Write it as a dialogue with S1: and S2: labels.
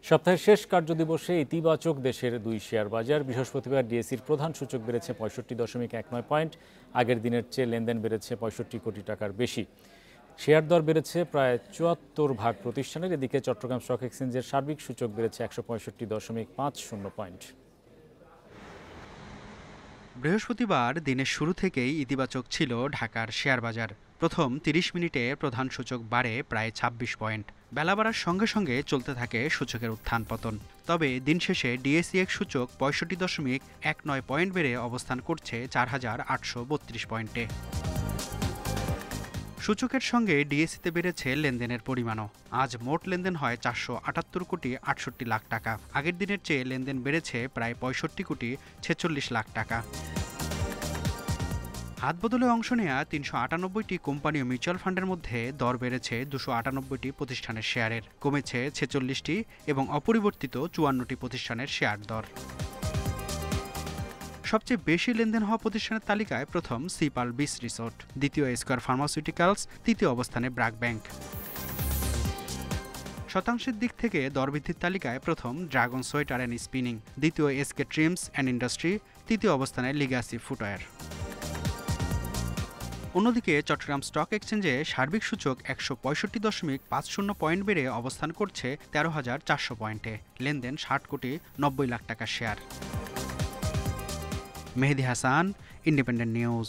S1: সপ্তাহের শেষ কার্যদিবসে ইতিবাচক দেশের দুই শেয়ার বাজার। বৃহস্পতিবার ডিএসইর প্রধান সূচক বেড়েছে 65.19 পয়েন্ট। আগের দিনের চেয়ে লেনদেন বেড়েছে 65 কোটি টাকার বেশি। শেয়ার দর বেড়েছে প্রায় 74 ভাগ প্রতিষ্ঠানের। এদিকে চট্টগ্রাম স্টক এক্সচেঞ্জের সার্বিক সূচক বেড়েছে 165.50 পয়েন্ট।
S2: বৃহস্পতিবার দিনের শুরু থেকেই ইতিবাচক ছিল ঢাকার শেয়ার বাজার। প্রথম 30 মিনিটে প্রধান সূচক বাড়ে প্রায় 26 পয়েন্ট। বেলা বাড়ার সঙ্গে সঙ্গে চলতে থাকে সূচকের উত্থান পতন। তবে দিন শেষে ডিএসইএক্স সূচক 65.19 পয়েন্ট বেড়ে অবস্থান করছে 4832 পয়েন্টে। সূচকের সঙ্গে ডিএসইতে বেড়েছে লেনদেনের পরিমাণও। আজ মোট লেনদেন হয় 478.68 কোটি টাকা। আগের দিনের চেয়ে লেনদেন বেড়েছে প্রায় 65.46 কোটি টাকা। হাত বদলে অংশ নেয়া 398টি কোম্পানি ও মিউচুয়াল ফান্ডের মধ্যে দর বেড়েছে 298টি প্রতিষ্ঠানের শেয়ারের, কমেছে 46টি এবং অপরিবর্তিত 54টি প্রতিষ্ঠানের শেয়ার দর। সবচেয়ে বেশি লেনদেন হওয়া প্রতিষ্ঠানের তালিকায় প্রথম সিপাল বিচ রিসোর্ট, দ্বিতীয় স্কয়ার ফার্মাসিউটিক্যালস, তৃতীয় অবস্থানে ব্র্যাক ব্যাংক। শতাংশের দিক থেকে দরবৃদ্ধির তালিকায় প্রথম ড্রাগন সোয়েটার অ্যান্ড স্পিনিং, দ্বিতীয় এসকে ট্রিমস অ্যান্ড ইন্ডাস্ট্রি, তৃতীয় অবস্থানে লিগাসি ফুটওয়্যার। অন্যদিকে চট্টগ্রাম স্টক এক্সচেঞ্জে সার্বিক সূচক 165.50 পয়েন্ট বেড়ে অবস্থান করছে 13,400 পয়েন্টে। লেনদেন 60.90 কোটি টাকার share. Mehedi Hasan, independent news.